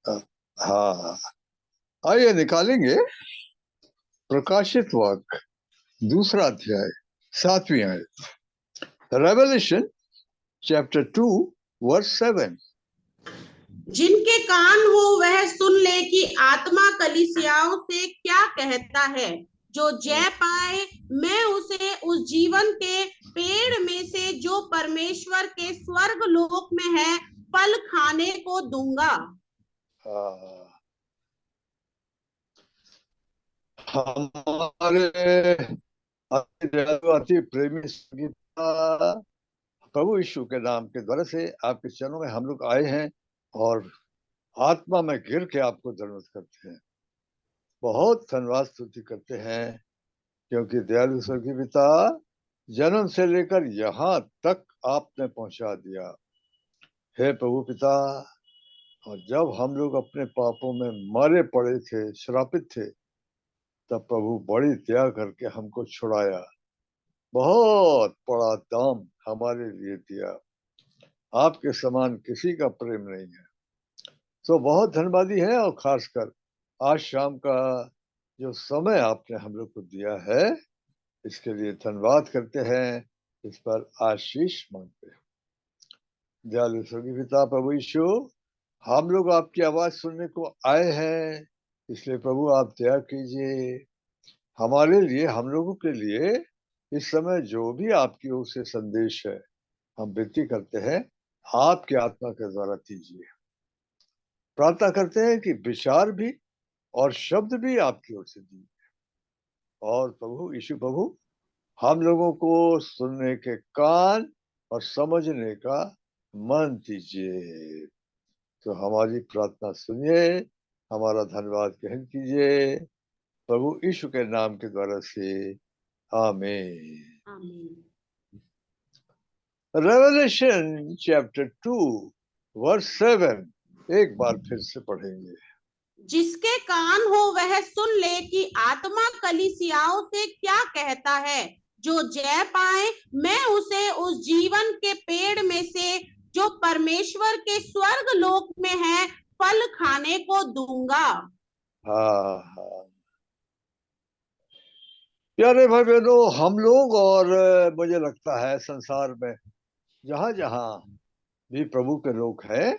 हाँ, आइए निकालेंगे प्रकाशित वाक्य दूसरा अध्याय 7वीं आयत। Revelation chapter 2 verse 7। जिनके कान हो वह सुन ले कि आत्मा कलीसियाओं से क्या कहता है। जो जय पाए मैं उसे उस जीवन के पेड़ में से जो परमेश्वर के स्वर्ग लोक में है फल खाने को दूंगा। हमारे अति प्रेमी संगीता प्रभु यीशु के नाम के द्वारा से आपके चरणों में हम लोग आए हैं और आत्मा में गिर के आपको धन्यवाद करते हैं। बहुत धन्यवाद स्तुति करते हैं क्योंकि दयालु स्वर्गीय पिता जन्म से लेकर यहाँ तक आपने पहुंचा दिया। हे प्रभु पिता, और जब हम लोग अपने पापों में मरे पड़े थे, श्रापित थे, तब प्रभु बड़ी दया करके हमको छुड़ाया। बहुत बड़ा दाम हमारे लिए दिया। आपके समान किसी का प्रेम नहीं है। तो बहुत धन्यवादी है। और खासकर आज शाम का जो समय आपने हम लोग को दिया है, इसके लिए धन्यवाद करते हैं, इस पर आशीष मांगते हैं। दयालु स्वर्गीय पिता प्रभु यीशु, हम लोग आपकी आवाज सुनने को आए हैं, इसलिए प्रभु आप दया कीजिए हमारे लिए, हम लोगों के लिए। इस समय जो भी आपकी ओर से संदेश है, हम विनती करते हैं आपके आत्मा के द्वारा दीजिए। प्रार्थना करते हैं कि विचार भी और शब्द भी आपकी ओर से दीजिए। और प्रभु यीशु प्रभु, हम लोगों को सुनने के कान और समझने का मन दीजिए। तो हमारी प्रार्थना सुनिए, हमारा धन्यवाद ग्रहण कीजिए प्रभु यीशु के नाम के द्वारा से, आमीन। रेवलेशन चैप्टर 2 वर्स 7 एक बार फिर से पढ़ेंगे। जिसके कान हो वह सुन ले कि आत्मा कलीसियाओं से क्या कहता है। जो जय पाए मैं उसे उस जीवन के पेड़ में से जो परमेश्वर के स्वर्ग लोक में है फल खाने को दूंगा। हाँ, प्यारे भाई बहनों, हम लोग और मुझे लगता है संसार में जहां जहां भी प्रभु के लोग हैं,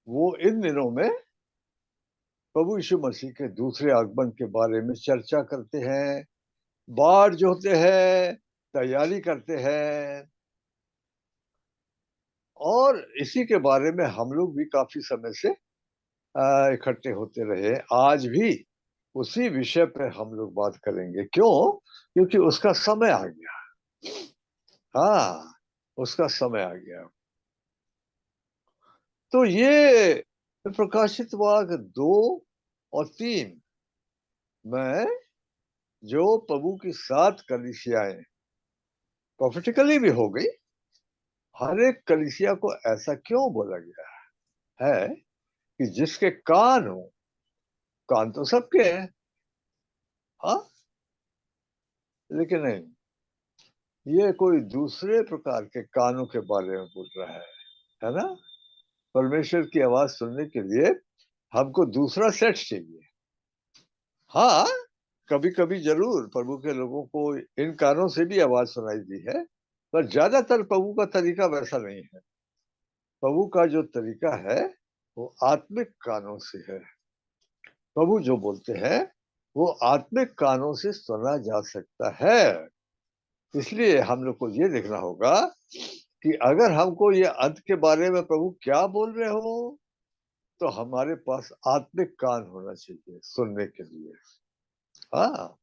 वो इन दिनों में प्रभु यीशु मसीह के दूसरे आगमन के बारे में चर्चा करते हैं, बाढ़ जोते हैं, तैयारी करते हैं। और इसी के बारे में हम लोग भी काफी समय से इकट्ठे होते रहे। आज भी उसी विषय पे हम लोग बात करेंगे। क्यों? क्योंकि उसका समय आ गया। हाँ, उसका समय आ गया। तो ये प्रकाशित वाक्य 2 और 3 में जो प्रभु की 7 कलीसियाएं प्रोफेटिकली भी हो गई, हर एक कलीसिया को ऐसा क्यों बोला गया है कि जिसके कान हो, कान तो सबके हैं, हाँ, लेकिन नहीं, ये कोई दूसरे प्रकार के कानों के बारे में बोल रहा है ना। परमेश्वर की आवाज सुनने के लिए हमको दूसरा सेट चाहिए। हाँ, कभी कभी जरूर प्रभु के लोगों को इन कानों से भी आवाज सुनाई दी है, पर ज्यादातर प्रभु का तरीका वैसा नहीं है। प्रभु का जो तरीका है वो आत्मिक कानों से है। प्रभु जो बोलते हैं वो आत्मिक कानों से सुना जा सकता है। इसलिए हम लोग को ये देखना होगा कि अगर हमको ये अंत के बारे में प्रभु क्या बोल रहे हो, तो हमारे पास आत्मिक कान होना चाहिए सुनने के लिए। हाँ,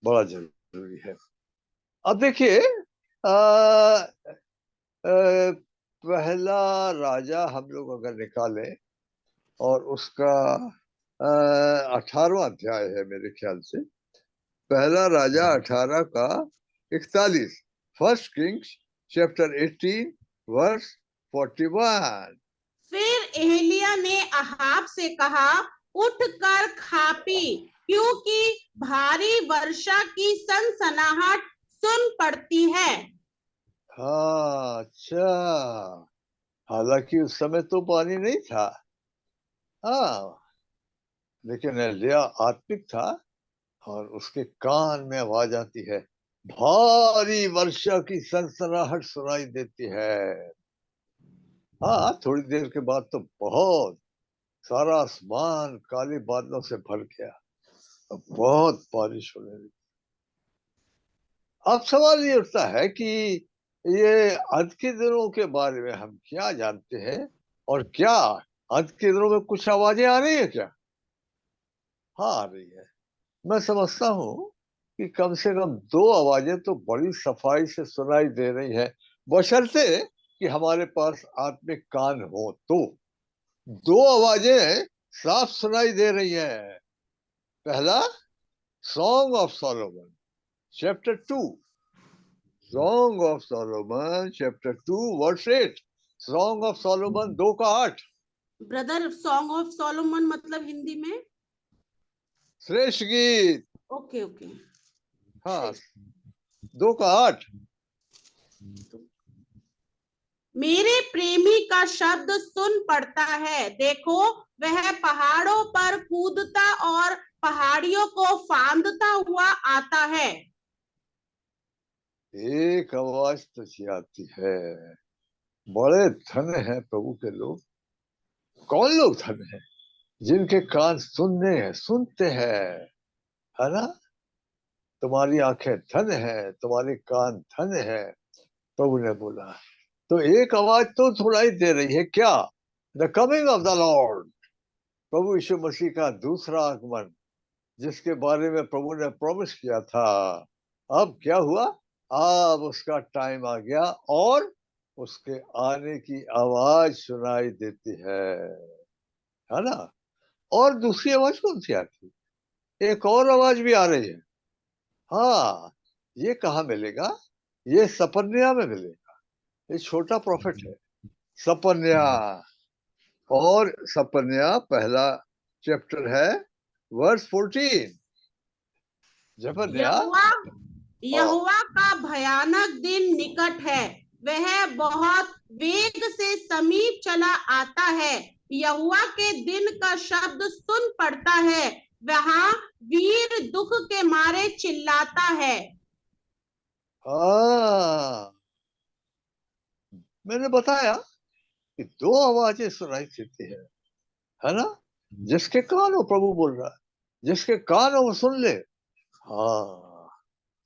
बड़ा जरूरी है। अब देखिए, पहला राजा हम लोग अगर निकालें और उसका 18वां अध्याय है मेरे ख्याल से, पहला राजा 18 का 41, फर्स्ट किंग्स चैप्टर 18 वर्स 41। फिर एलिया ने अहाब से कहा, उठ कर खा पी, क्योंकि भारी वर्षा की सनसनाहट सुन पड़ती है। हाँ, अच्छा। हालांकि उस समय तो पानी नहीं था, हाँ, लेकिन एलिया आत्मिक था और उसके कान में आवाज आती है, भारी वर्षा की सनसनाहट सुनाई देती है। हाँ, थोड़ी देर के बाद तो बहुत सारा आसमान काले बादलों से भर गया, बहुत बारिश होने लगी। अब सवाल ये उठता है कि ये अंत के दिनों के बारे में हम क्या जानते हैं, और क्या अंत के दिनों में कुछ आवाजें आ रही है क्या? हाँ, आ रही है। मैं समझता हूँ कि कम से कम दो आवाजें तो बड़ी सफाई से सुनाई दे रही है, बशर्ते कि हमारे पास आत्मिक कान हो तो। दो आवाजें साफ सुनाई दे रही है। पहला, song of Solomon chapter 2, song of Solomon chapter 2 verse 8। Song of Solomon 2 का 8। ब्रदर, सॉन्ग ऑफ सोलोमन मतलब हिंदी में? श्रेष्ठ गीत। Okay okay. हाँ, 2 का 8। मेरे प्रेमी का शब्द सुन पड़ता है, देखो वह पहाड़ों पर कूदता और पहाड़ियों को फांदता हुआ आता है। एक आवाज तो आती है, बड़े धन है प्रभु के लोग। कौन लोग धन है? जिनके कान सुनने हैं, सुनते हैं, है ना? तुम्हारी आंखें धन है, तुम्हारे कान धन है, प्रभु ने बोला। तो एक आवाज तो सुनाई दे रही है, क्या? The coming of the lord, प्रभु यीशु मसीह का दूसरा आगमन, जिसके बारे में प्रभु ने प्रॉमिस किया था। अब क्या हुआ? अब उसका टाइम आ गया और उसके आने की आवाज सुनाई देती है ना? और दूसरी आवाज कौन सी आती? एक और आवाज भी आ रही है। हाँ, ये कहाँ मिलेगा? ये सपन्या में मिलेगा। ये छोटा प्रॉफिट है, सपन्या। और सपन्या पहला चैप्टर है, वर्स 14। जपन्या। यहोवा हाँ, यहोवा का भयानक दिन निकट है, वह बहुत वेग से समीप चला आता है। यहोवा के दिन का शब्द सुन पड़ता है, वहां वीर दुख के मारे चिल्लाता है। हाँ, मैंने बताया कि दो आवाजें सुनाई देती है ना? जिसके कान हो प्रभु बोल रहा है, जिसके कान हो वो सुन ले। हाँ,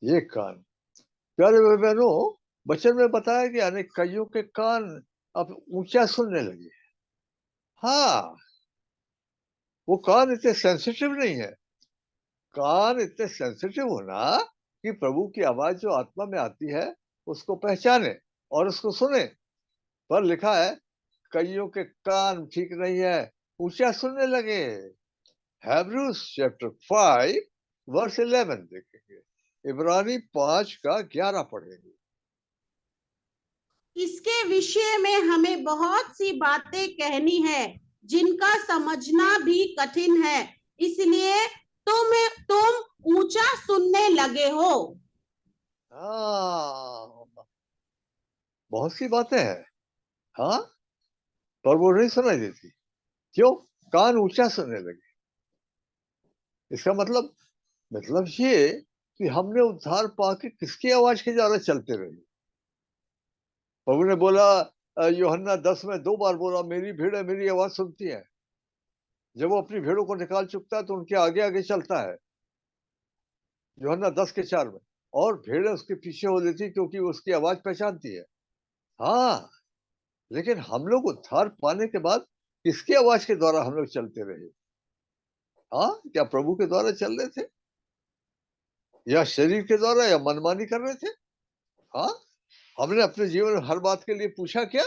ये कान। प्यारे भाई बहनों, वचन में बताया गया अनेक कईयों के कान अब ऊंचा सुनने लगे। हाँ, वो कान इतने सेंसिटिव नहीं है। कान इतने सेंसिटिव होना कि प्रभु की आवाज जो आत्मा में आती है उसको पहचाने और उसको सुने। पर लिखा है कईयों के कान ठीक नहीं है, ऊंचा सुनने लगे। Hebrews चैप्टर 5 वर्स 11 देखेंगे। इब्रानी 5 का 11 पढ़ेंगे। इसके विषय में हमें बहुत सी बातें कहनी है, जिनका समझना भी कठिन है, इसलिए तुम ऊंचा सुनने लगे हो। हाँ, बहुत सी बातें हैं। हाँ, पर वो नहीं सुनाई देती। क्यों? कान ऊंचा सुनने लगे। इसका मतलब ये कि हमने उद्धार पाके किसकी आवाज के द्वारा चलते रहे। प्रभु ने बोला, यूहन्ना 10 में 2 बार बोला, मेरी भीड़ है, मेरी आवाज सुनती है। जब वो अपनी भेड़ों को निकाल चुकता है तो उनके आगे आगे चलता है, यूहन्ना 10 के 4 में। और भेड़ें उसके पीछे हो लेती क्योंकि वो उसकी आवाज पहचानती है। हाँ, लेकिन हम लोग उद्धार पाने के बाद किसकी आवाज के द्वारा हम लोग चलते रहे? हाँ, क्या प्रभु के द्वारा चल रहे थे, या शरीर के द्वारा, या मनमानी कर रहे थे? हाँ, हमने अपने जीवन में हर बात के लिए पूछा क्या?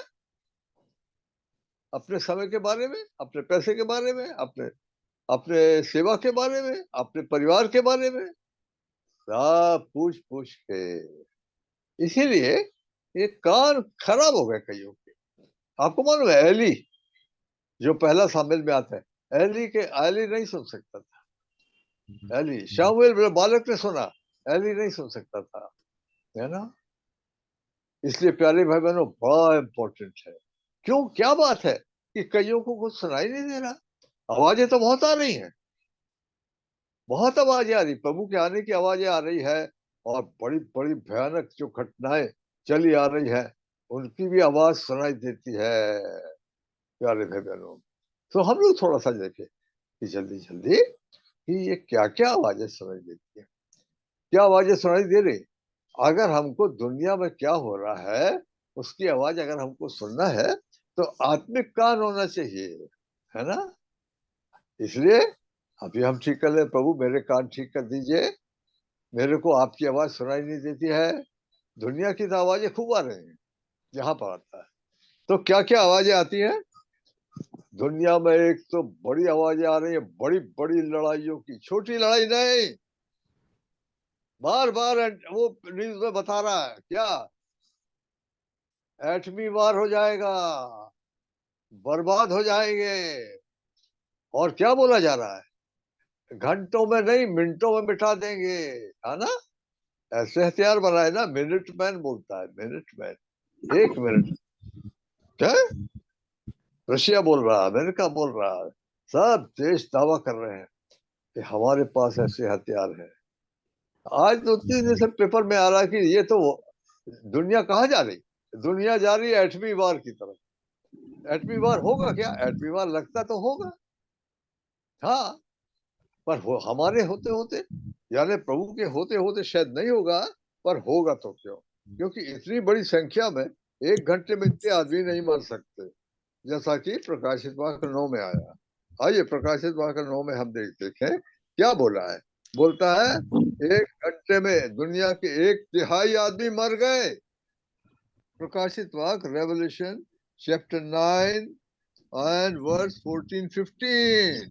अपने समय के बारे में, अपने पैसे के बारे में, अपने अपने सेवा के बारे में, अपने परिवार के बारे में, सब पूछ पूछ के। इसीलिए ये कान खराब हो गए कईयों के। आपको मालूम है, एली जो पहला शामिल में आता है, एली नहीं सुन सकता था। एली, शामुएल बालक ने सुना, एली नहीं सुन सकता था, है ना? इसलिए प्यारे भाई बहनों, बड़ा इंपॉर्टेंट है। क्यों, क्या बात है कि कईयों को कुछ सुनाई नहीं दे रहा? आवाजें तो बहुत आ रही हैं, बहुत आवाजें आ रही, प्रभु के आने की आवाजें आ रही है, और बड़ी बड़ी भयानक जो घटनाएं चली आ रही है उनकी भी आवाज सुनाई देती है प्यारे भाई बहनों। तो हम लोग थोड़ा सा देखें कि जल्दी जल्दी कि ये क्या क्या आवाजें सुनाई देती है, क्या आवाजें सुनाई दे रही। अगर हमको दुनिया में क्या हो रहा है उसकी आवाज अगर हमको सुनना है तो आत्मिक कान होना चाहिए, है ना। इसलिए अभी हम ठीक कर ले, प्रभु मेरे कान ठीक कर दीजिए, मेरे को आपकी आवाज सुनाई नहीं देती है। दुनिया की तो आवाजें खूब आ रही हैं जहां पर आता है। तो क्या क्या आवाजें आती हैं दुनिया में? एक तो बड़ी आवाजें आ रही है बड़ी बड़ी लड़ाइयों की, छोटी लड़ाई नहीं, बार बार वो न्यूज में बता रहा है क्या, एटमी वार हो जाएगा, बर्बाद हो जाएंगे। और क्या बोला जा रहा है, घंटों में नहीं मिनटों में मिटा देंगे, है ना। ऐसे हथियार बनाए ना, मिनट मैन बोलता है, मिनट मैन, 1 मिनट। क्या, रशिया बोल रहा है, अमेरिका बोल रहा है, सब देश दावा कर रहे हैं कि हमारे पास ऐसे हथियार है। आज 2-3 दिन से पेपर में आ रहा है कि ये तो दुनिया कहाँ जा रही, दुनिया जा रही है एटमी वार की तरफ। एटमी वार होगा क्या, एटमी वार लगता तो होगा, हाँ, पर हमारे होते होते, यानी प्रभु के होते होते शायद नहीं होगा, पर होगा तो क्यों, क्योंकि इतनी बड़ी संख्या में 1 घंटे में इतने आदमी नहीं मर सकते, जैसा कि प्रकाशित वाक्य 9 में आया। आइए प्रकाशित वाक्य 9 में हम देखें क्या बोला है। बोलता है 1 घंटे में दुनिया के 1/3 आदमी मर गए। प्रकाशित वाक्य रेवल्यूशन चैप्टर 9 एंड वर्स 14-15।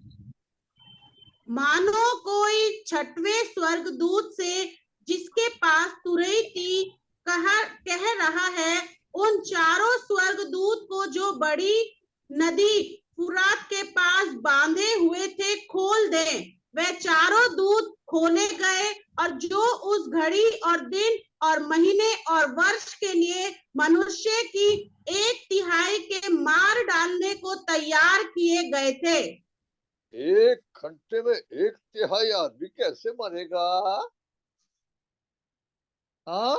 मानो कोई छठवें स्वर्गदूत से जिसके पास तुरही थी कह रहा है, उन चारों स्वर्गदूत को जो बड़ी नदी फुरात के पास बांधे हुए थे खोल दे। वे चारों दूत खोले गए, और जो उस घड़ी और दिन और महीने और वर्ष के लिए मनुष्य की 1/3 के मार डालने को तैयार किए गए थे। 1 घंटे में 1/3 आदमी कैसे मरेगा? हाँ,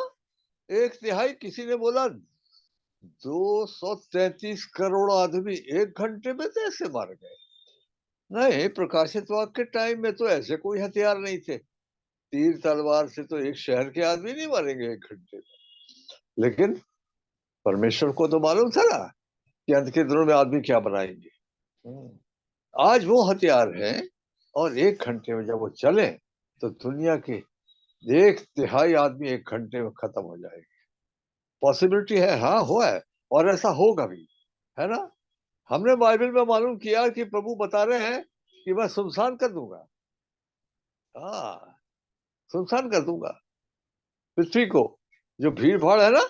1/3, किसी ने बोला 233 करोड़ आदमी 1 घंटे में कैसे मर गए। नहीं, प्रकाशित वाक्य के टाइम में तो ऐसे कोई हथियार नहीं थे, तीर तलवार से तो एक शहर के आदमी नहीं मरेंगे 1 घंटे में। लेकिन परमेश्वर को तो मालूम था ना कि अंत के दिनों में आदमी क्या बनाएंगे। आज वो हथियार हैं, और 1 घंटे में जब वो चले तो दुनिया के 1/3 आदमी 1 घंटे में खत्म हो जाएंगे। पॉसिबिलिटी है, हाँ हुआ है, और ऐसा होगा भी, है ना। हमने बाइबल में मालूम किया कि प्रभु बता रहे हैं कि मैं सुनसान कर दूंगा, हाँ, सुनसान कर दूंगा पृथ्वी को। जो भीड़ भाड़ है ना,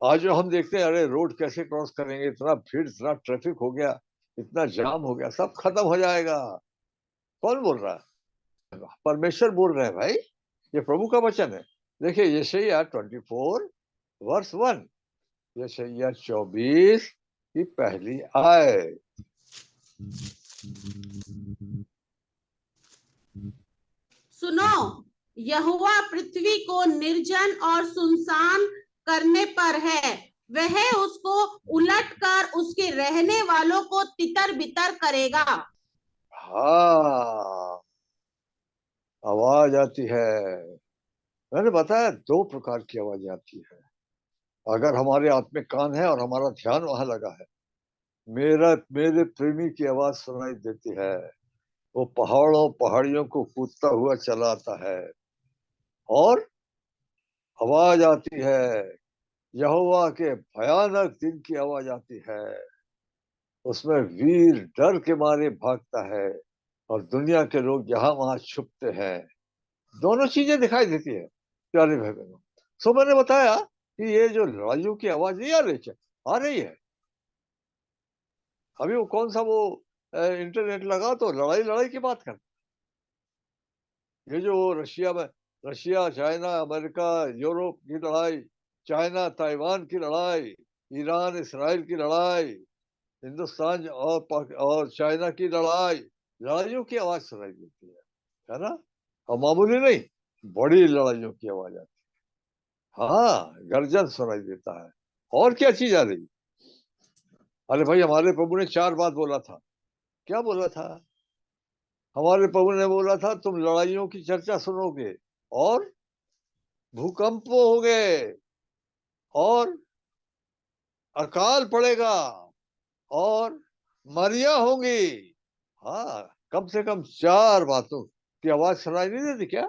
आज जो हम देखते हैं, अरे रोड कैसे क्रॉस करेंगे, इतना भीड़, इतना ट्रैफिक हो गया, इतना जाम हो गया, सब खत्म हो जाएगा। कौन बोल रहा है? परमेश्वर बोल रहे हैं भाई, ये प्रभु का वचन है। देखिए यशायाह 24:1, यशायाह 24 की पहली आयत। सुनो, यहोवा पृथ्वी को निर्जन और सुनसान करने पर है, वह उसको उलटकर उसके रहने वालों को तितर बितर करेगा। हाँ, आवाज आती है, मैंने बताया 2 प्रकार की आवाज आती है। अगर हमारे आत्मिक कान है और हमारा ध्यान वहां लगा है, मेरे प्रेमी की आवाज सुनाई देती है, वो पहाड़ों पहाड़ियों को कूदता हुआ चला आता है, और आवाज आती है, यहोवा के भयानक दिन की आवाज आती है। उसमें वीर डर के मारे भागता है, और दुनिया के लोग यहाँ वहां छुपते हैं। दोनों चीजें दिखाई देती है प्यारे भाई बहनों। सो मैंने बताया कि ये जो लड़ाइयों की आवाज नहीं आ रही है। अभी वो कौन सा वो इंटरनेट लगा तो लड़ाई लड़ाई की बात कर, ये जो रशिया में, रशिया चाइना अमेरिका यूरोप की लड़ाई, चाइना ताइवान की लड़ाई, ईरान इसराइल की लड़ाई, हिंदुस्तान और चाइना की लड़ाइयों की आवाज सुनाई देती है ना? और मामूली नहीं, बड़ी लड़ाइयों की आवाज आती है। हाँ, गर्जन सुनाई देता है। और क्या चीज आ रही? अरे भाई, हमारे प्रभु ने 4 बात बोला था। क्या बोला था? हमारे प्रभु ने बोला था तुम लड़ाइयों की चर्चा सुनोगे, और भूकंप होंगे, और अकाल पड़ेगा, और मरिया होंगी। हाँ, कम से कम 4 बातों की आवाज सुनाई नहीं देती क्या?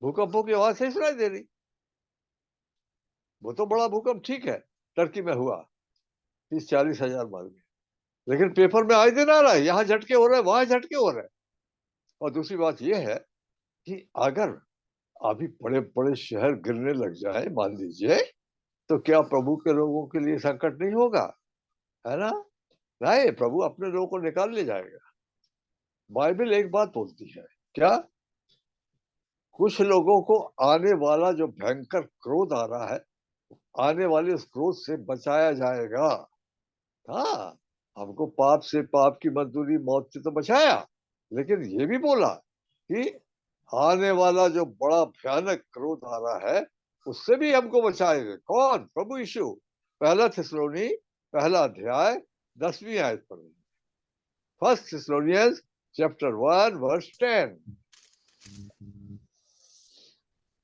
भूकंपों की आवाज सही सुनाई दे रही। वो तो बड़ा भूकंप ठीक है, टर्की में हुआ, 30-40 हजार मर गए, लेकिन पेपर में आए दिन आ रहा है, यहाँ झटके हो रहे हैं, वहां झटके हो रहे हैं। और दूसरी बात यह है कि अगर अभी बड़े बड़े शहर गिरने लग जाए, मान लीजिए, तो क्या प्रभु के लोगों के लिए संकट नहीं होगा? है ना? नहीं, प्रभु अपने लोगों को निकाल ले जाएगा। बाइबल एक बात बोलती है, क्या? कुछ लोगों को आने वाला जो भयंकर क्रोध आ रहा है, आने वाले उस क्रोध से बचाया जाएगा। हाँ, हमको पाप से, पाप की मजदूरी मौत से तो बचाया, लेकिन ये भी बोला कि आने वाला जो बड़ा भयानक क्रोध आ रहा है, उससे भी हमको बचाएगा। कौन? प्रभु यीशु। पहला थिस्सलुनी, पहला अध्याय, 10वीं आयत पर। First Thessalonians chapter 1 verse 10।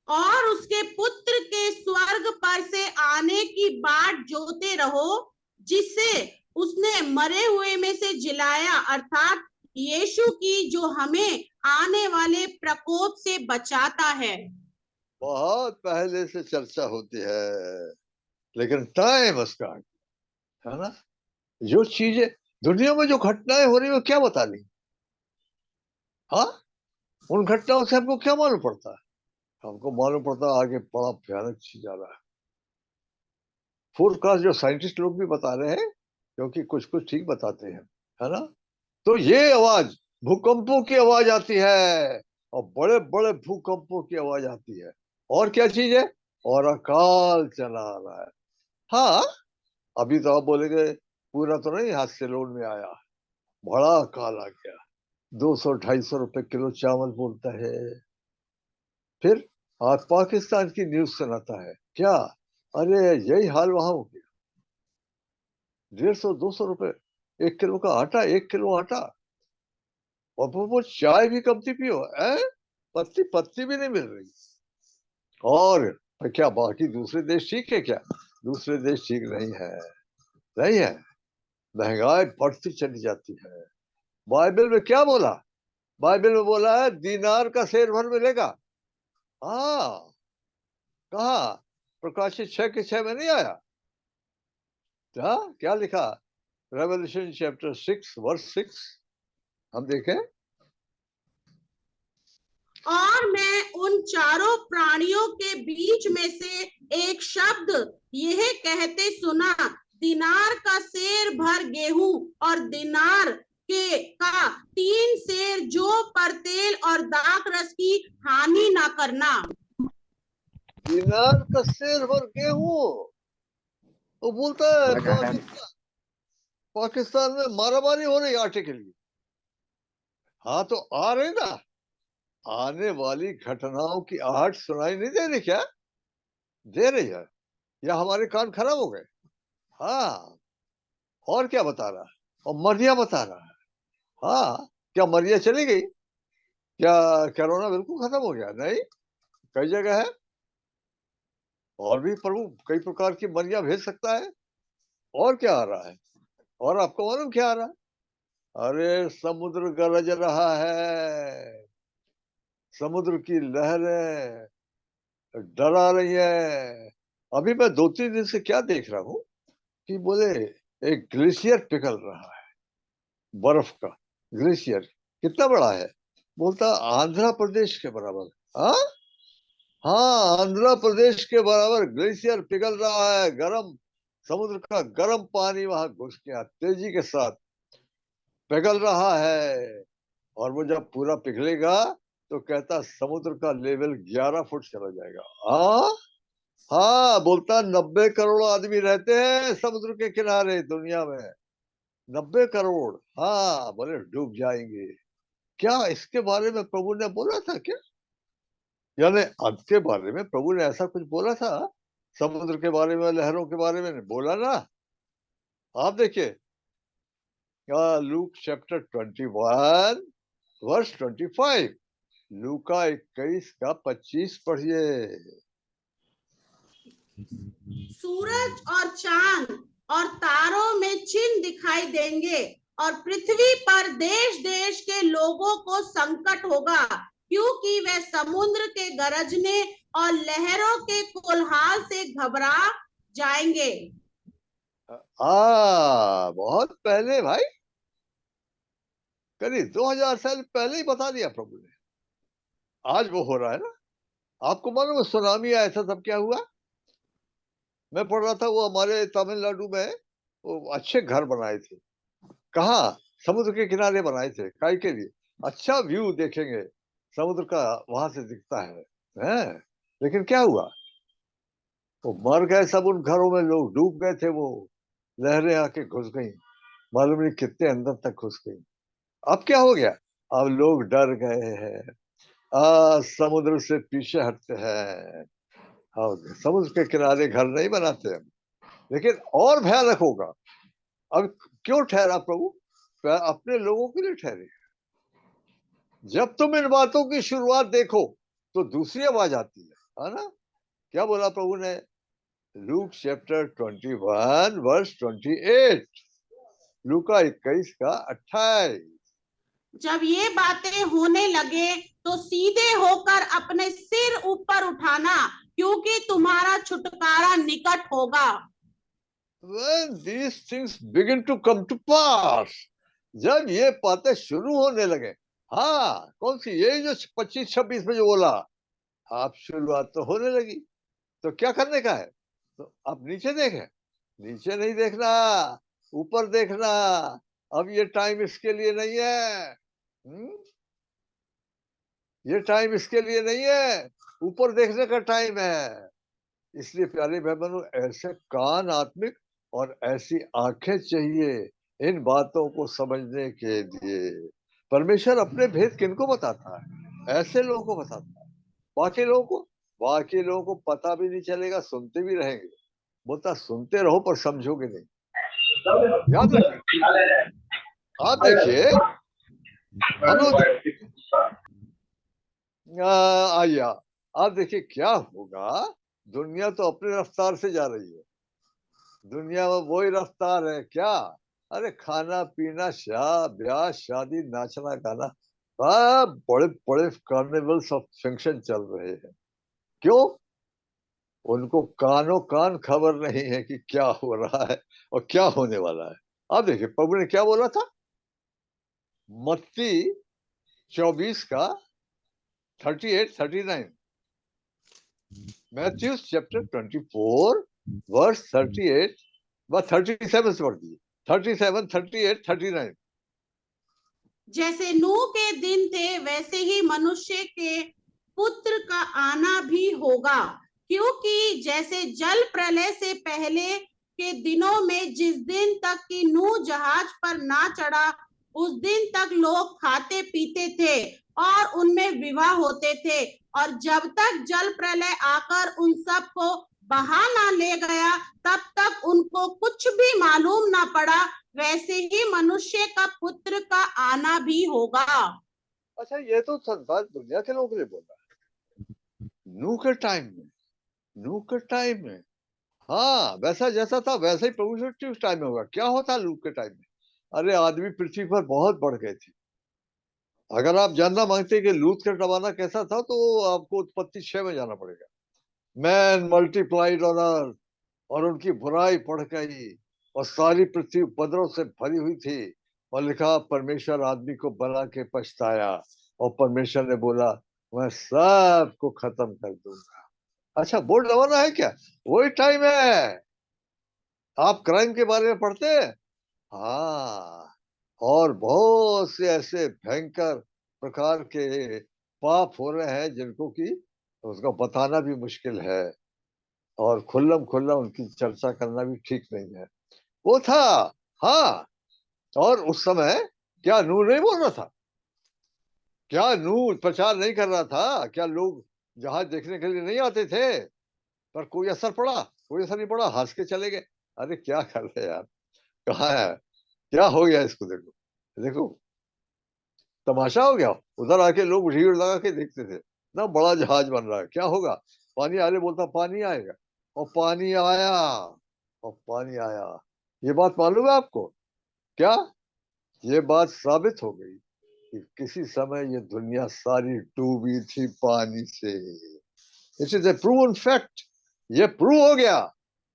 और उसके पुत्र के स्वर्ग पर से आने की बाट जोते रहो, जिससे उसने मरे हुए में से जिलाया, अर्थात यीशु की, जो हमें आने वाले प्रकोप से बचाता है। बहुत पहले से चर्चा होती है, लेकिन टाइम उसका, है ना? जो चीजें दुनिया में, जो घटनाएं हो रही है, वो क्या बता रही? हाँ, उन घटनाओं से हमको क्या मालूम पड़ता है? हमको मालूम पड़ता है आगे बड़ा भयानक चीज आ रहा है। फोरकास्ट जो साइंटिस्ट लोग भी बता रहे हैं, क्योंकि कुछ कुछ ठीक बताते हैं, है ना? तो ये आवाज, भूकंपों की आवाज आती है, और बड़े बड़े भूकंपों की आवाज आती है। और क्या चीज है? और अकाल चला आ रहा है। हाँ, अभी तो आप बोलेंगे पूरा तो नहीं हाथ से लोन में आया, बड़ा अकाल आ गया, 200-250 रुपए किलो चावल बोलता है। फिर आज पाकिस्तान की न्यूज सुनाता है, क्या? अरे, यही हाल वहां हो गया, 150-200 रुपए 1 किलो का आटा, 1 किलो आटा। और वो चाय भी कम थी पियो, पत्ती पत्ती भी नहीं मिल रही। और क्या बाकी दूसरे देश ठीक है क्या? दूसरे देश ठीक नहीं है, नहीं है। महंगाई बढ़ती चली जाती है। बाइबल में क्या बोला? बाइबल में बोला है दीनार का सेर भर मिलेगा। हाँ, कहा? प्रकाशित 6 के 6 में नहीं आया? हाँ, क्या लिखा? रेवल्यूशन चैप्टर 6 वर्स 6, हम देखें। और मैं उन चारों प्राणियों के बीच में से एक शब्द यह कहते सुना, दिनार का सेर भर गेहूं और दिनार के का 3 सेर जो पर तेल और दाख रस की हानि ना करना। दीनार का सेर भर गेहूं। वो बोलता है पाकिस्तान में मारामारी हो रही आटे के लिए। हाँ, तो आ रही ना, आने वाली घटनाओं की आहट सुनाई नहीं दे रही क्या? दे रही है, या हमारे कान खराब हो गए? हाँ। और क्या बता रहा है? और मरिया बता रहा है। हाँ, क्या मरिया चली गई? क्या कोरोना बिल्कुल खत्म हो गया? नहीं, कई जगह है, और भी प्रभु कई प्रकार की मरिया भेज सकता है। और क्या आ रहा है? और आपको मालूम क्या आ रहा है? अरे, समुद्र गरज रहा है, समुद्र की लहरें डरा रही है। अभी मैं 2-3 दिन से क्या देख रहा हूँ कि बोले एक ग्लेशियर पिघल रहा है, बर्फ का ग्लेशियर। कितना बड़ा है? बोलता आंध्र प्रदेश के बराबर। हाँ, हाँ, आंध्र प्रदेश के बराबर ग्लेशियर पिघल रहा है। गर्म समुद्र का गर्म पानी वहां घुस गया, तेजी के साथ पिघल रहा है। और वो जब पूरा पिघलेगा, तो कहता समुद्र का लेवल 11 फुट चला जाएगा। हाँ, हाँ, बोलता 90 करोड़ आदमी रहते हैं समुद्र के किनारे दुनिया में, 90 करोड़। हाँ, बोले डूब जाएंगे। क्या इसके बारे में प्रभु ने बोला था क्या? यानी अंत के बारे में प्रभु ने ऐसा कुछ बोला था? समुद्र के बारे में, लहरों के बारे में नहीं बोला ना। आप देखिए, लूक चैप्टर 21 वर्स 25, लूका 21 का 25 पढ़िए। सूरज और चांद और तारों में चिन्ह दिखाई देंगे और पृथ्वी पर देश देश के लोगों को संकट होगा, क्योंकि वे समुद्र के गरजने और लहरों के कोलाहल से घबरा जाएंगे। बहुत पहले भाई, करीब 2000 साल पहले ही बता दिया प्रभु ने। आज वो हो रहा है ना। आपको मालूम है सुनामी आया था तब क्या हुआ? मैं पढ़ रहा था, वो हमारे तमिलनाडु में वो अच्छे घर बनाए थे। कहाँ? समुद्र के किनारे बनाए थे। काय के लिए? अच्छा व्यू देखेंगे समुद्र का, वहां से दिखता है। लेकिन क्या हुआ? वो मर गए सब, उन घरों में लोग डूब गए थे। वो लहरें आके घुस गई, मालूम नहीं कितने अंदर तक घुस गई। अब क्या हो गया? अब लोग डर गए हैं, समुद्र से पीछे हटते हैं। हाँ, समुद्र के किनारे घर नहीं बनाते हैं। लेकिन और भयानक होगा। अब क्यों ठहरा प्रभु? अपने लोगों के लिए ठहरे। जब तुम इन बातों की शुरुआत देखो तो दूसरी आवाज आती है ना? क्या बोला प्रभु ने? लूक चैप्टर 21 वर्स 28, लूका 21 का 28। जब ये बातें होने लगे तो सीधे होकर अपने सिर ऊपर उठाना, क्योंकि तुम्हारा छुटकारा निकट होगा। When these things begin to come to pass, जब ये बातें शुरू होने लगे। हाँ, कौन सी? ये जो 25-26 में जो बोला, आप शुरुआत तो होने लगी। तो क्या करने का है? तो आप नीचे देखें। नीचे नहीं देखना, ऊपर देखना। अब ये टाइम इसके लिए नहीं है। ये टाइम इसके लिए नहीं है, ऊपर देखने का टाइम है। इसलिए प्यारे भाई बहनों, ऐसे कान आत्मिक और ऐसी आंखें चाहिए इन बातों को समझने के लिए। परमेश्वर अपने भेद किनको बताता है? ऐसे लोगों को बताता है। बाकी लोगों को पता भी नहीं चलेगा, सुनते भी रहेंगे। बोलता सुनते रहो पर समझोगे नहीं। याद रखिए। आप देखिए, आइए आप देखिए क्या होगा। दुनिया तो अपनी रफ्तार से जा रही है। दुनिया में वही रफ्तार है क्या? अरे खाना पीना, ब्याह शादी, नाचना गाना, बड़े बड़े कार्निवल्स ऑफ फंक्शन चल रहे हैं। क्यों? उनको कानों कान खबर नहीं है कि क्या हो रहा है और क्या होने वाला है। आप देखिए प्रभु ने क्या बोला था? मत्ती 24 का 38-39, मैथ्यू चैप्टर 24 वर्स 38 व 37 से पढ़ दीजिए। 37, 38, 39। जैसे नूह के दिन थे वैसे ही मनुष्य के पुत्र का आना भी होगा, क्योंकि जैसे जल प्रलय से पहले के दिनों में जिस दिन तक कि नूह जहाज पर ना चढ़ा, उस दिन तक लोग खाते पीते थे और उनमें विवाह होते थे, और जब तक जल प्रलय आकर उन सब को बहा ना ले गया, तब तक उनको कुछ भी मालूम ना पड़ा। वैसे ही मनुष्य का पुत्र का आना भी होगा। अच्छा, ये तो संसार दुनिया के लोगों के लिए बोल रहा है। नूह के टाइम में, नूह के टाइम में, हाँ, वैसा जैसा था वैसा ही प्रभु के टाइम में होगा। क्या होता नूह के टाइम में? अरे आदमी पृथ्वी पर बहुत बढ़ गए थे। अगर आप जानना मांगते कि लूत का जमाना कैसा था, तो आपको उत्पत्ति 6 में जाना पड़ेगा। मैन मल्टीप्लाइड ऑन अर्थ, और उनकी बुराई बढ़ गई और सारी पृथ्वी उपद्रव से भरी हुई थी। और लिखा, परमेश्वर आदमी को बना के पछताया और परमेश्वर ने बोला, मैं सबको खत्म कर दूंगा। अच्छा, वो जमाना है क्या? वही टाइम है। आप क्राइम के बारे में पढ़ते हैं? हाँ, और बहुत से ऐसे भयंकर प्रकार के पाप हो रहे हैं जिनको कि उसको बताना भी मुश्किल है। और खुल्लम खुल्ला उनकी चर्चा करना भी ठीक नहीं है। वो था, हाँ। और उस समय क्या नूर नहीं बोल रहा था? क्या नूर प्रचार नहीं कर रहा था? क्या लोग जहाज देखने के लिए नहीं आते थे? पर कोई असर पड़ा? कोई असर नहीं पड़ा, हंस के चले गए। अरे क्या कर रहे हैं यार, कहाँ है, क्या हो गया इसको? देखो देखो, तमाशा हो गया। उधर आके लोग भीड़ लगा के देखते थे ना, बड़ा जहाज बन रहा है, क्या होगा? पानी आने बोलता, पानी आएगा। और पानी आया, और पानी आया। ये बात मालूम है आपको? क्या ये बात साबित हो गई कि किसी समय ये दुनिया सारी डूबी थी पानी से। It is a proven fact. ये प्रूव हो गया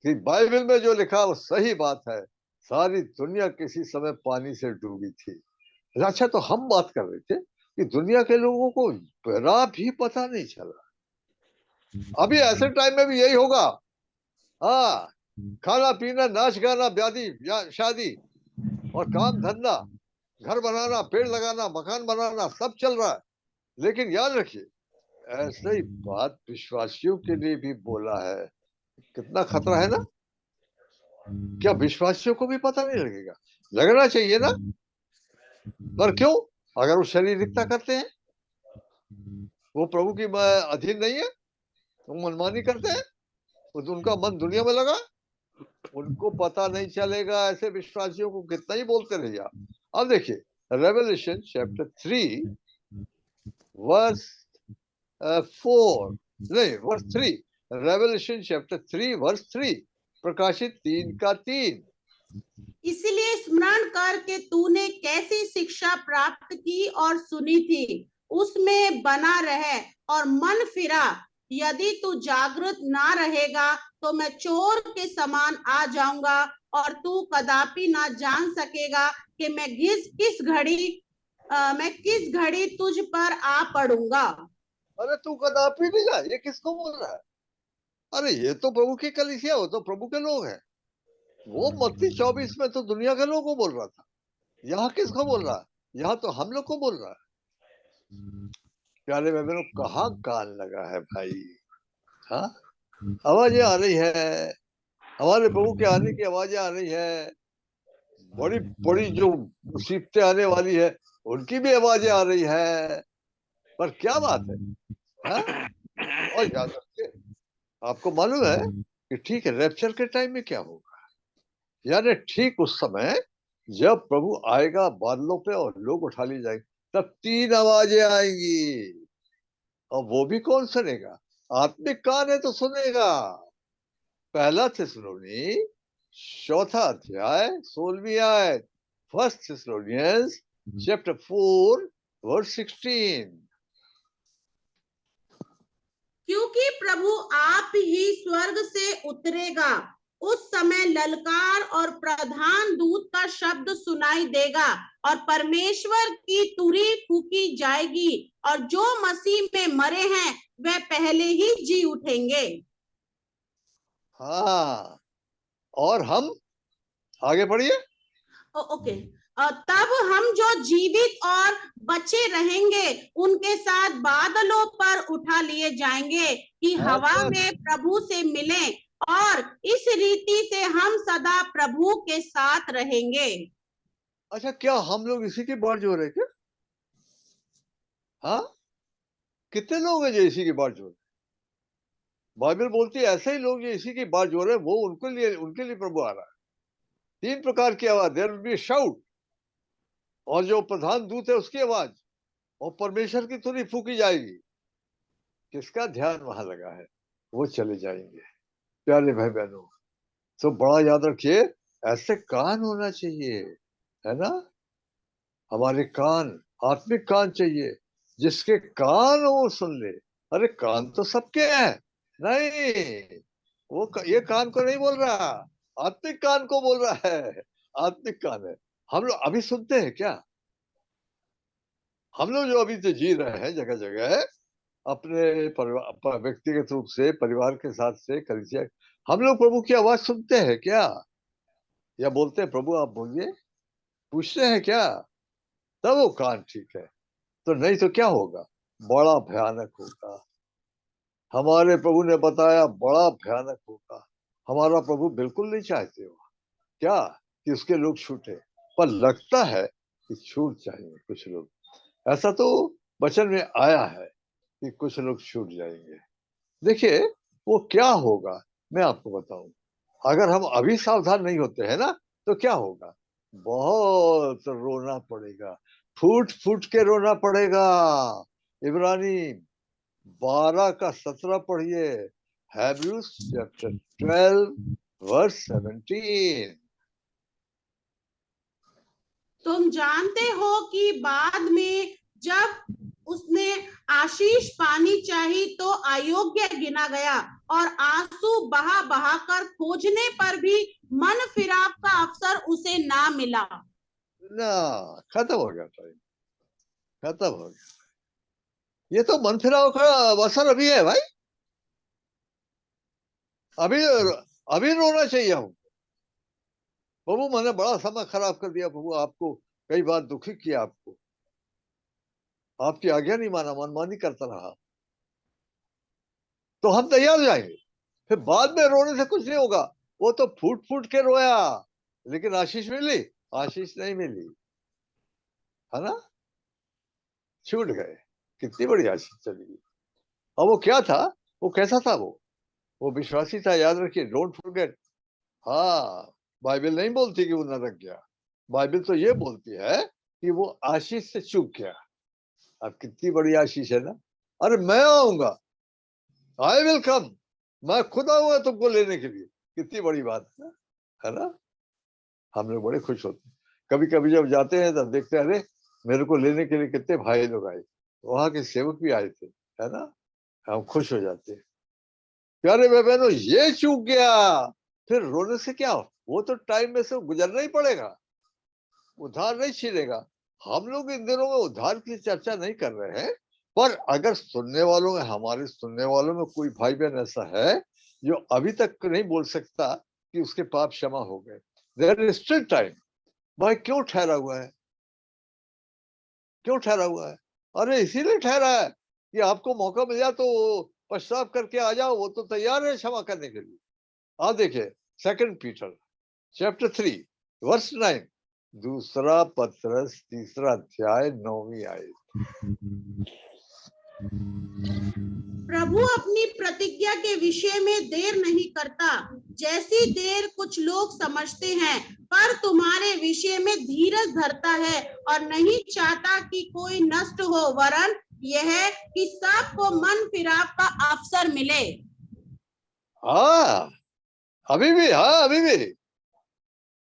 कि बाइबल में जो लिखा वो सही बात है। सारी दुनिया किसी समय पानी से डूबी थी। अच्छा, तो हम बात कर रहे थे कि दुनिया के लोगों को जरा भी पता नहीं चला। अभी ऐसे टाइम में भी यही होगा। हाँ, खाना पीना, नाच गाना, ब्यादी शादी और काम धंधा, घर बनाना, पेड़ लगाना, मकान बनाना, सब चल रहा है। लेकिन याद रखिए, ऐसे ही बात विश्वासियों के लिए भी बोला है। कितना खतरा है ना? क्या विश्वासियों को भी पता नहीं लगेगा? लगना चाहिए ना। पर क्यों? अगर वो शारीरिकता करते हैं, वो प्रभु की अधीन नहीं है, वो मनमानी करते हैं, तो उनका मन दुनिया में लगा, उनको पता नहीं चलेगा। ऐसे विश्वासियों को कितना ही बोलते रहिए आप। अब देखिए, रेवलेशन चैप्टर 3 वर्स 4, नहीं, वर्स 3। रेवलेशन चैप्टर 3 वर्स 3, प्रकाशित 3 का 3। इसलिए स्मरण कर के तूने कैसी शिक्षा प्राप्त की और सुनी थी, उसमें बना रहे और मन फिरा। यदि तू जागृत ना रहेगा तो मैं चोर के समान आ जाऊंगा और तू कदापि ना जान सकेगा कि मैं किस घड़ी तुझ पर आ पड़ूंगा। अरे तू कदापि नहीं जा, ये किसको बोल रहा है? अरे ये तो प्रभु की कलीसिया, हो तो प्रभु के लोग हैं। वो मत्ती 24 में तो दुनिया के लोगों को बोल रहा था। यहाँ किसको बोल रहा है? यहाँ तो हम लोग को बोल रहा है। प्यारे बहनों, कहाँ कान लगा है भाई? हाँ, आवाजें आ रही है, हमारे प्रभु के आने की आवाजें आ रही है। बड़ी बड़ी जो मुसीबतें आने वाली है, उनकी भी आवाजें आ रही है। पर क्या बात है? हाँ? और याद रखिए, आपको मालूम है कि ठीक है, रैप्चर के टाइम में क्या होगा? यानी ठीक उस समय जब प्रभु आएगा बादलों पे और लोग उठा लिए जाएंगे, तब 3 आवाजें आएंगी। और वो भी कौन सुनेगा? आत्मिक कान है तो सुनेगा। पहला थिस्सलुनी 4 अध्याय 16वीं आयत, फर्स्ट थिस्सलुनियंस चैप्टर 4 वर्स 16। क्योंकि प्रभु आप ही स्वर्ग से उतरेगा, उस समय ललकार और प्रधान दूत का शब्द सुनाई देगा और परमेश्वर की तुरी फूकी जाएगी और जो मसीह में मरे हैं वे पहले ही जी उठेंगे। हाँ, और हम आगे बढ़िए। ओके। तब हम जो जीवित और बचे रहेंगे उनके साथ बादलों पर उठा लिए जाएंगे कि हवा अच्छा, में प्रभु से मिलें और इस रीति से हम सदा प्रभु के साथ रहेंगे। अच्छा, क्या हम लोग इसी की बात जो रहे क्या? हाँ, कितने लोग हैं जो इसी की बात जो रहे? बाइबल बोलती है ऐसे ही लोग जो इसी की बात जो रहे, वो उनके लिए प्रभु आ रहा है। 3 प्रकार की आवाज, देयर विल बी शाउट, और जो प्रधान दूत है उसकी आवाज, और परमेश्वर की तुरही फूकी जाएगी। किसका ध्यान वहां लगा है? वो चले जाएंगे। प्यारे भाई बहनों, तो बड़ा याद रखिए, ऐसे कान होना चाहिए, है ना? हमारे कान, आत्मिक कान चाहिए। जिसके कान हो वो सुन ले। अरे कान तो सबके हैं। नहीं, ये कान को नहीं बोल रहा, आत्मिक कान को बोल रहा है। आत्मिक कान है। हम लोग अभी सुनते हैं क्या? हम लोग जो अभी तो जी रहे हैं जगह जगह, अपने परिवार, व्यक्तिगत रूप से, परिवार के साथ से, कलिसिया, हम लोग प्रभु की आवाज सुनते हैं क्या? या बोलते हैं प्रभु आप बोलिए, पूछते हैं क्या? तब वो कान ठीक है। तो नहीं तो क्या होगा? बड़ा भयानक होगा। हमारे प्रभु ने बताया बड़ा भयानक होगा। हमारा प्रभु बिल्कुल नहीं चाहते हो क्या कि उसके लोग छूटे, पर लगता है कि छूट जाएंगे कुछ लोग। ऐसा तो वचन में आया है कि कुछ लोग छूट जाएंगे। देखिए वो क्या होगा मैं आपको बताऊं। अगर हम अभी सावधान नहीं होते हैं ना तो क्या होगा, बहुत रोना पड़ेगा, फूट फूट के रोना पड़ेगा। इब्रानी 12 का 17 पढ़िए, हैब्रूज चैप्टर 12 वर्स 17। तुम जानते हो कि बाद में जब उसने आशीष पानी चाही तो अयोग्य गिना गया और आंसू बहा बहा कर खोजने पर भी मन फिराव का अवसर उसे ना मिला। ना, खत्म हो गया टाइम, खत्म हो गया। ये तो मन फिराव का अवसर अभी है भाई। अभी अभी रोना चाहिए हम। प्रभु मैंने बड़ा समय खराब कर दिया, प्रभु आपको कई बार दुखी किया, आपको आपकी आज्ञा नहीं माना, मनमानी करता रहा, तो हम तैयार हो जाएंगे। फिर बाद में रोने से कुछ नहीं होगा। वो तो फूट फूट के रोया, लेकिन आशीष मिली? आशीष नहीं मिली, है ना, छूट गए। कितनी बड़ी आशीष चली गई। और वो क्या था, वो कैसा था, वो विश्वासी था, याद रखिए, डोंट फॉरगेट। हाँ, बाइबल नहीं बोलती कि वो नरक गया, बाइबल तो ये बोलती है कि वो आशीष से चूक गया। अब कितनी बड़ी आशीष है ना। अरे मैं आऊंगा, आई विल कम, मैं खुद आऊंगा तुमको लेने के लिए। कितनी बड़ी बात है ना। हम लोग बड़े खुश होते हैं। कभी कभी जब जाते हैं तब देखते हैं, अरे मेरे को लेने के लिए कितने भाई लोग आए, वहां के सेवक भी आए थे, है ना। हम खुश हो जाते हैं। प्यारे भाई बहनों, ये चूक गया, फिर रोने से क्या हो, वो तो टाइम में से गुजरना ही पड़ेगा, उधार नहीं छीनेगा। हम लोग इन दिनों में उधार की चर्चा नहीं कर रहे हैं, पर अगर सुनने वालों में, हमारे सुनने वालों में कोई भाई बहन ऐसा है जो अभी तक नहीं बोल सकता कि उसके पाप क्षमा हो गए, देयर इज स्टिल टाइम। भाई क्यों ठहरा हुआ है, क्यों ठहरा हुआ है? अरे इसीलिए ठहरा है कि आपको मौका मिल जाए तो पश्चाताप करके आ जाओ, वो तो तैयार है क्षमा करने के लिए। आप देखिए, सेकंड पीटर चैप्टर 3 वर्स 9, दूसरा पत्रस तीसरा अध्याय 9वीं आयत। प्रभु अपनी प्रतिज्ञा के विषय में देर नहीं करता, जैसी देर कुछ लोग समझते हैं, पर तुम्हारे विषय में धीरज धरता है और नहीं चाहता कि कोई नष्ट हो, वरन यह कि सबको मन फिराव का अवसर मिले। हाँ, अभी भी, हाँ अभी भी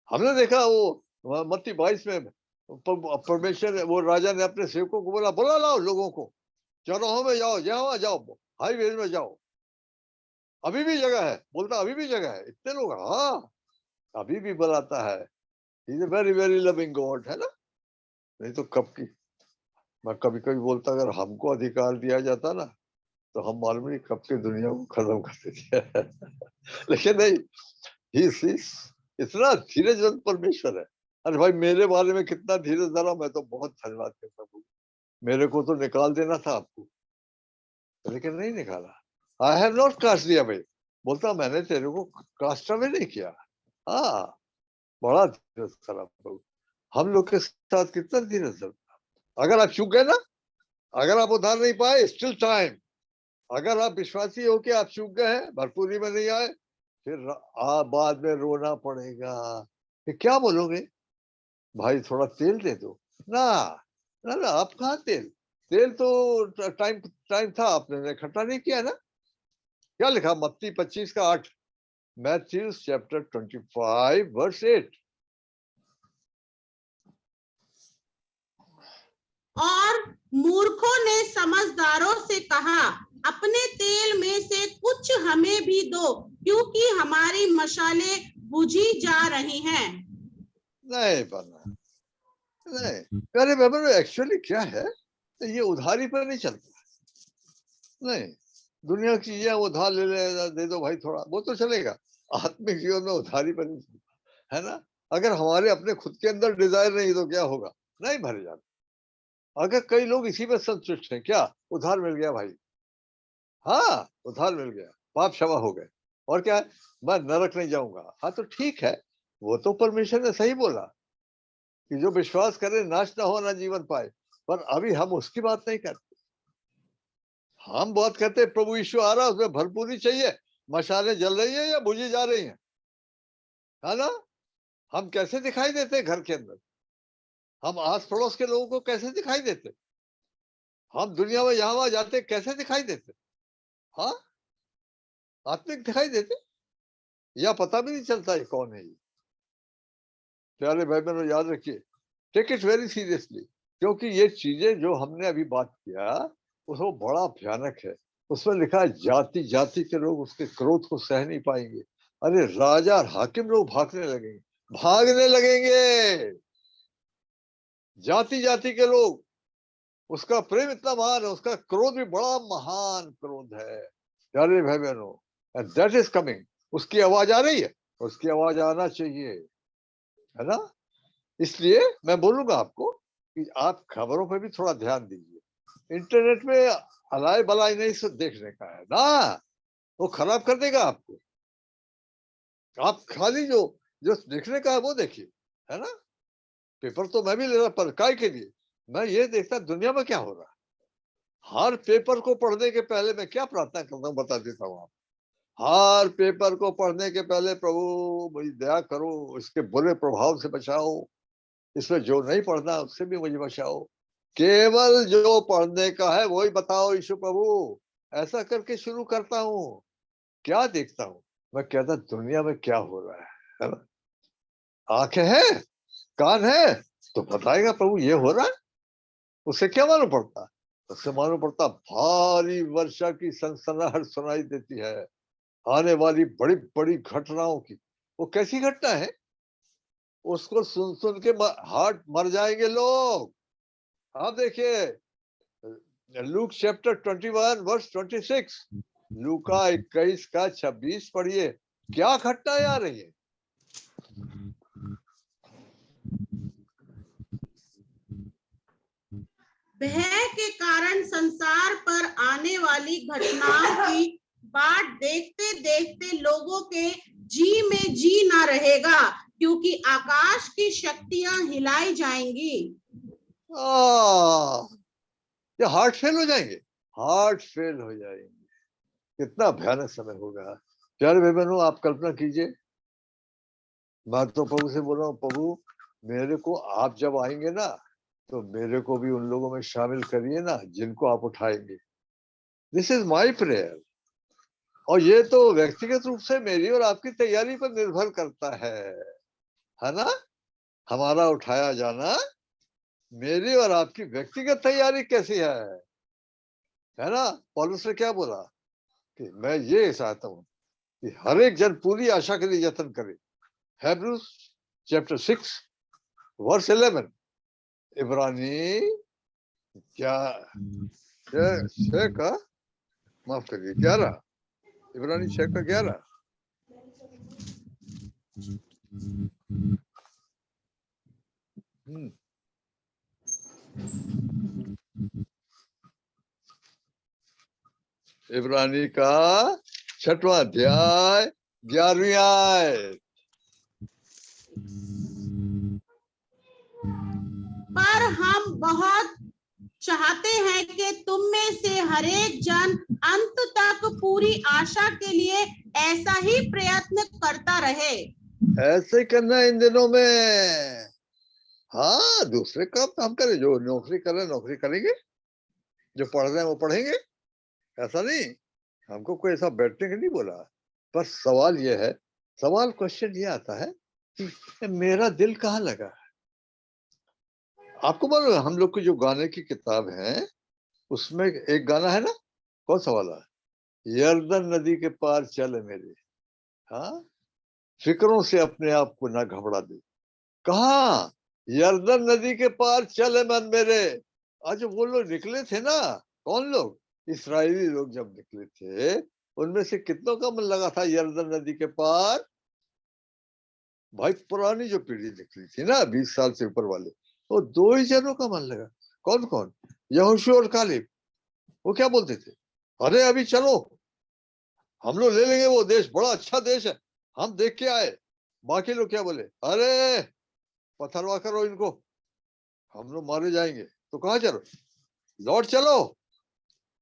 हमने देखा, वो मत्ती 22 में परमेश्वर, वो राजा ने अपने सेवकों को बोला, बोला लाओ लोगों को, चौराहों में जाओ, जहां जाओ, हाईवे में जाओ, अभी भी जगह है। बोलता अभी भी जगह है, इतने लोग, हाँ अभी भी बुलाता है। Is a very very loving God, है ना। नहीं तो कब की, मैं कभी कभी बोलता अगर हमको अधिकार दिया जाता ना तो हम मालूम नहीं कब के दुनिया को खत्म कर देते। लेकिन नहीं, ही इतना धीरजवंत परमेश्वर है। अरे भाई मेरे बारे में कितना धीरज धरा, मैं तो बहुत धन्यवाद करता हूँ। मेरे को तो निकाल देना था आपको, लेकिन नहीं निकाला। आई हैव नॉट कास्ट दिया भाई, बोलता मैंने तेरे को कास्ट अवे नहीं किया। हाँ, बड़ा धीरज धरा प्रभु। हम लोग के साथ कितना धीरज धरा। अगर आप चूक गए ना, अगर आप उधार नहीं पाए, स्टिल टाइम। अगर आप विश्वासी हो कि आप चूक गए हैं, भरपूरी में नहीं आए, फिर आप बाद में रोना पड़ेगा। फिर क्या बोलोगे, भाई थोड़ा तेल दे दो ना। ना ना, आप कहाँ तेल, तेल तो टाइम टाइम था, आपने इकट्ठा नहीं किया ना। क्या लिखा मत्ती 25 का 8, मैथ्यू चैप्टर 25 वर्स 8। और मूर्खों ने समझदारों से कहा, अपने तेल में से कुछ हमें भी दो, क्योंकि हमारी मशालें बुझी जा रही हैं। नहीं बना, नहीं प्यारे बाबा, एक्चुअली क्या है, तो ये उधारी पर नहीं चलता। नहीं, दुनिया की चीजें उधार ले ले दे दो भाई थोड़ा, वो तो चलेगा। आत्मिक जीवन में उधारी पर नहीं चलता, है ना। अगर हमारे अपने खुद के अंदर डिजायर नहीं तो क्या होगा, नहीं भरे जाते। अगर कई लोग इसी में संतुष्ट हैं, क्या उधार मिल गया भाई, हाँ, उद्धार मिल गया, पाप क्षमा हो गए। और क्या है, मैं नरक नहीं जाऊंगा। हाँ तो ठीक है, वो तो परमेश्वर ने सही बोला कि जो विश्वास करे नाश ना हो ना जीवन पाए, पर अभी हम उसकी बात नहीं करते। हम बात करते प्रभु यीशु आ रहा है, उसमें भरपूरी चाहिए, मशालें जल रही है या बुझी जा रही है ना? हम कैसे दिखाई देते हैं घर के अंदर, हम आस पड़ोस के लोगों को कैसे दिखाई देते, हम दुनिया में यहाँ वहां जाते कैसे दिखाई देते? हाँ, आत्मिक दिखाई देते या पता भी नहीं चलता है कौन है ये। प्यारे भाई बहनों, याद रखिए, टेक इट वेरी सीरियसली, क्योंकि ये चीजें जो हमने अभी बात किया वो बड़ा भयानक है। उसमें लिखा है जाति जाति के लोग उसके क्रोध को सह नहीं पाएंगे। अरे राजा और हाकिम लोग भागने लगेंगे। जाति जाति के लोग, उसका प्रेम इतना महान है, उसका क्रोध भी बड़ा महान क्रोध है। प्यारे भाई बहनों, एंड दैट इज कमिंग। उसकी आवाज आ रही है, उसकी आवाज आना चाहिए, है ना? इसलिए मैं बोलूंगा आपको कि आप खबरों पे भी थोड़ा ध्यान दीजिए। इंटरनेट में अलाय बलाई नहीं सब देखने का है ना, वो खराब कर देगा आपको। आप खाली जो जो देखने का है वो देखिए, है ना? पेपर तो मैं भी ले रहा, पर काय के लिए मैं ये देखता दुनिया में क्या हो रहा है। हर पेपर को पढ़ने के पहले मैं क्या प्रार्थना करता हूँ बता देता हूँ आप। हर पेपर को पढ़ने के पहले प्रभु मुझे दया करो, इसके बुरे प्रभाव से बचाओ, इसमें जो नहीं पढ़ना उससे भी मुझे बचाओ, केवल जो पढ़ने का है वही बताओ यीशु प्रभु। ऐसा करके शुरू करता हूँ। क्या देखता हूँ मैं, कहता दुनिया में क्या हो रहा है ना? आंखें हैं, कान है, तो बताएगा प्रभु ये हो रहा है। उससे क्या मालूम पड़ता? उससे मालूम पड़ता भारी वर्षा की सनसनाहट सुनाई देती है, आने वाली बड़ी बड़ी घटनाओं की। वो कैसी घटना है? उसको सुन सुन के हार्ट मर जाएंगे लोग। आप देखिए, लूक चैप्टर 21 वर्स 26, लूका 21 का 26 पढ़िए, क्या घटनाएं आ रही है। भय के कारण संसार पर आने वाली घटनाओं की बाट देखते देखते लोगों के जी में जी ना रहेगा, क्योंकि आकाश की शक्तियां हिलाई जाएंगी। ये हार्ट फेल हो जाएंगे, हार्ट फेल हो जाएंगे। कितना भयानक समय होगा। प्यारे भाई बहनों, आप कल्पना कीजिए, मैं तो प्रभु से बोल रहा हूँ, प्रभु मेरे को आप जब आएंगे ना तो मेरे को भी उन लोगों में शामिल करिए ना जिनको आप उठाएंगे। This is my prayer. और ये तो व्यक्तिगत रूप से मेरी और आपकी तैयारी पर निर्भर करता है ना? हमारा उठाया जाना, मेरी और आपकी व्यक्तिगत तैयारी कैसी है ना? पौलुस ने क्या बोला कि मैं ये चाहता हूँ कि हर एक जन पूरी आशा के लिए यत्न करे। Hebrews chapter 6 verse 11। इब्रानी क्या 6 का, माफ करिए 11, इब्रानी 6 का 11। इब्रानी का 6वां अध्याय 11वीं आयत। पर हम बहुत चाहते हैं कि तुम में से हर एक जन अंत तक पूरी आशा के लिए ऐसा ही प्रयत्न करता रहे। ऐसे करना इन दिनों में। हाँ, दूसरे काम तो हम करें, जो नौकरी कर रहे हैं नौकरी करेंगे, जो पढ़ रहे हैं वो पढ़ेंगे, ऐसा नहीं। हमको कोई ऐसा बैठने के नहीं बोला। पर सवाल ये है, सवाल क्वेश्चन ये आता है कि मेरा दिल कहाँ लगा है। आपको मालूम है, हम लोग की जो गाने की किताब है उसमें एक गाना है ना, कौन सा वाला? यर्दन नदी के पार चल मेरे, हाँ, फिक्रों से अपने आप को ना घबरा दे। कहा? यर्दन नदी के पार चले मन मेरे। आज वो लोग निकले थे ना, कौन लोग? इस्राएली लोग जब निकले थे, उनमें से कितनों का मन लगा था यर्दन नदी के पार? भाई पुरानी जो पीढ़ी निकली थी ना, 20 साल से ऊपर वाले, वो 2 ही जनों का मन लगा। कौन कौन? यहोशू और कालेब। वो क्या बोलते थे? अरे अभी चलो, हम लोग ले लेंगे वो देश, बड़ा अच्छा देश है, हम देख के आए। बाकी लोग क्या बोले, अरे पथरवा करो इनको, हम लोग मारे जाएंगे। तो कहाँ चलो, लौट चलो।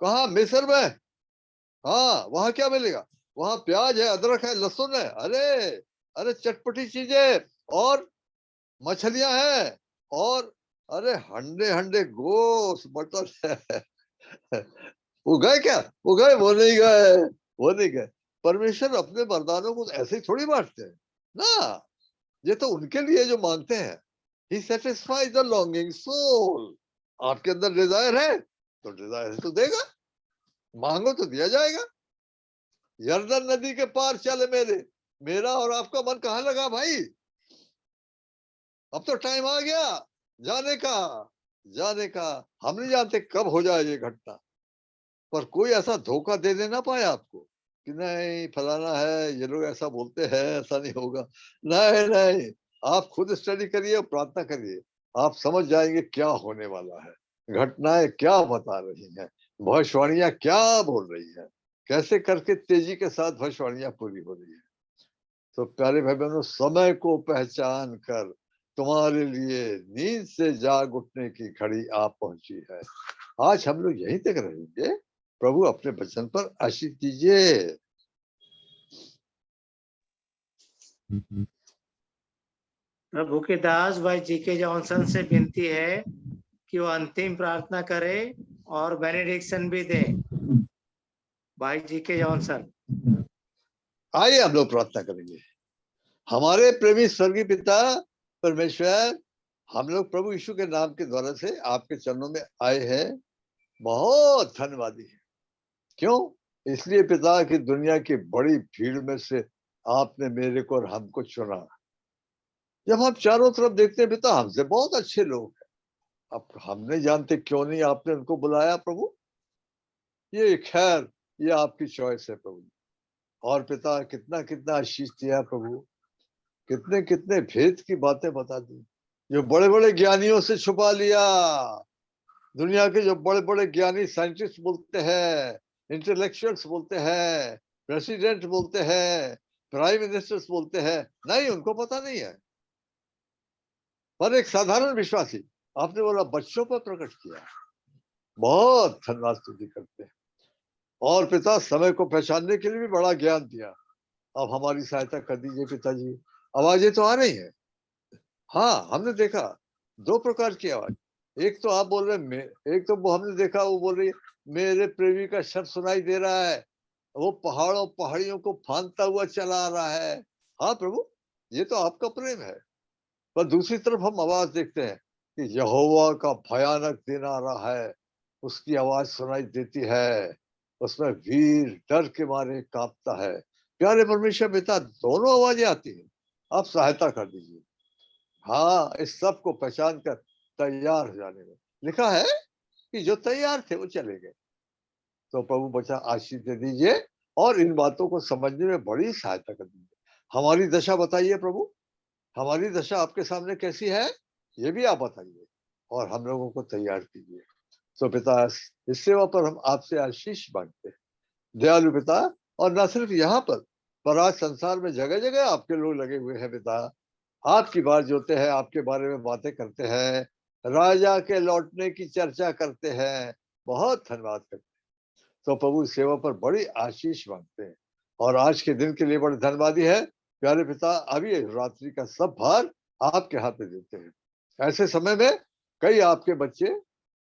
कहाँ, मिस्र में। हाँ, वहां क्या मिलेगा, वहां प्याज है, अदरक है, लहसुन है, अरे अरे चटपटी चीजें, और मछलियां हैं, और अरे हंडे हंडे गोश्त मटन है। वो गए क्या, वो गए, वो नहीं गए, वो नहीं गए। परमेश्वर अपने वरदानों को ऐसे ही थोड़ी बांटते हैं ना, ये तो उनके लिए जो मांगते हैं। He satisfies the longing soul। आपके अंदर डिजायर है तो डिजायर तो देगा, मांगो तो दिया जाएगा। यरदन नदी के पार चले मेरा और आपका मन कहाँ लगा भाई। अब तो टाइम आ गया जाने का, जाने का। हम नहीं जानते कब हो जाए ये घटना, पर कोई ऐसा धोखा दे देना पाए आपको कि नहीं फलाना है, ये लोग ऐसा बोलते हैं, ऐसा नहीं होगा। नहीं नहीं, आप खुद स्टडी करिए, प्रार्थना करिए, आप समझ जाएंगे क्या होने वाला है, घटनाएं क्या बता रही हैं, भविष्यवाणियां क्या बोल रही है, कैसे करके तेजी के साथ भविष्यवाणियां पूरी हो रही है। तो प्यारे भाई बहनों, समय को पहचान कर तुम्हारे लिए नींद से जाग उठने की घड़ी आ पहुंची है। आज हम लोग यहीं तक रहेंगे। प्रभु अपने वचन पर आशीष दीजिए। प्रभु के दास भाई जी.के. जॉनसन से विनती है कि वो अंतिम प्रार्थना करे और बेनेडिक्शन भी दे। भाई जी.के. जॉनसन। आइए हम लोग प्रार्थना करेंगे। हमारे प्रेमी स्वर्गीय पिता परमेश्वर, हम लोग प्रभु यीशु के नाम के द्वारा से आपके चरणों में आए हैं। बहुत धन्यवादी है। क्यों? इसलिए पिता कि दुनिया की बड़ी भीड़ में से आपने मेरे को और हमको चुना। जब हम चारों तरफ देखते हैं पिता, हमसे बहुत अच्छे लोग हैं, अब हम नहीं जानते क्यों नहीं आपने उनको बुलाया प्रभु। ये खैर, ये आपकी चॉइस है प्रभु। और पिता कितना कितना आशीष दिया प्रभु, कितने कितने भेद की बातें बता दी, जो बड़े बड़े ज्ञानियों से छुपा लिया। दुनिया के जो बड़े बड़े ज्ञानी साइंटिस्ट बोलते हैं, इंटेलेक्चुअल्स बोलते हैं, प्रेसिडेंट बोलते हैं, प्राइम मिनिस्टर्स बोलते हैं, नहीं उनको पता नहीं है। पर एक साधारण विश्वासी आपने बोला बच्चों पर प्रकट किया। बहुत धन्यवाद स्तुति करते हैं। और पिता समय को पहचानने के लिए भी बड़ा ज्ञान दिया। अब हमारी सहायता कर दीजिए पिताजी। आवाजें तो आ रही है। हाँ, हमने देखा दो प्रकार की आवाज। एक तो आप बोल रहे, एक तो वो हमने देखा वो बोल रही है मेरे प्रेमी का शब्द सुनाई दे रहा है, वो पहाड़ों पहाड़ियों को फांदता हुआ चला आ रहा है। हाँ प्रभु, ये तो आपका प्रेम है। पर दूसरी तरफ हम आवाज देखते हैं कि यहोवा का भयानक दिन आ रहा है, उसकी आवाज सुनाई देती है, उसमें वीर डर के मारे कांपता है। प्यारे परमेश्वर पिता, दोनों आवाजें आती हैं, आप सहायता कर दीजिए। हाँ, इस सब को पहचान कर तैयार हो जाने में। लिखा है कि जो तैयार थे वो चले गए। तो प्रभु बचा आशीष दे दीजिए और इन बातों को समझने में बड़ी सहायता कर दीजिए। हमारी दशा बताइए प्रभु, हमारी दशा आपके सामने कैसी है ये भी आप बताइए और हम लोगों को तैयार कीजिए। तो पिता, इस सेवा पर हम आपसे आशीष मांगते हैं दयालु पिता। और न सिर्फ यहाँ पर आज संसार में जगह जगह आपके लोग लगे हुए हैं पिता, आपकी बात जोते हैं, आपके बारे में बातें करते हैं, राजा के लौटने की चर्चा करते हैं। बहुत धन्यवाद करते हैं। तो प्रभु सेवा पर बड़ी आशीष मांगते हैं और आज के दिन के लिए बड़े धन्यवादी है प्यारे पिता। अभी रात्रि का सब भार आपके हाथ में देते हैं। ऐसे समय में कई आपके बच्चे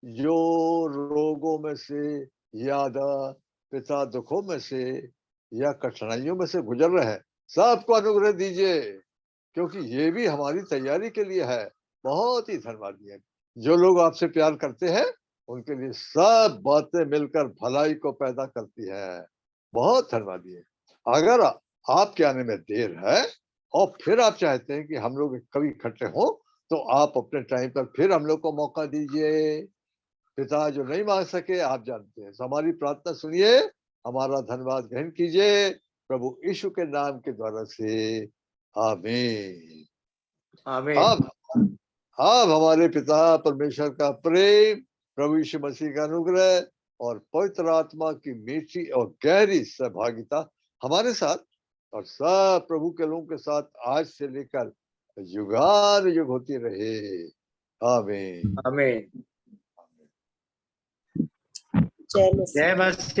जो रोगों में से या पिता दुखों में से या कठिनाइयों में से गुजर रहे हैं, सबको अनुग्रह दीजिए, क्योंकि ये भी हमारी तैयारी के लिए है। बहुत ही धन्यवादी है। जो लोग आपसे प्यार करते हैं उनके लिए सब बातें मिलकर भलाई को पैदा करती है। बहुत धन्यवादी है। अगर आपके आने में देर है और फिर आप चाहते हैं कि हम लोग कभी इकट्ठे हों, तो आप अपने टाइम पर फिर हम लोग को मौका दीजिए। पिता, जो नहीं मांग सके आप जानते हैं, तो हमारी प्रार्थना सुनिए, हमारा धन्यवाद ग्रहण कीजिए प्रभु यीशु के नाम के द्वारा से, आमीन। आमीन। अब हमारे पिता परमेश्वर का प्रेम, प्रभु यीशु मसीह का अनुग्रह और पवित्र आत्मा की मीठी और गहरी सहभागिता हमारे साथ और सब प्रभु के लोगों के साथ आज से लेकर युगान युग होती रहे। आमीन। आमीन। जय मसीह। जय मसीह।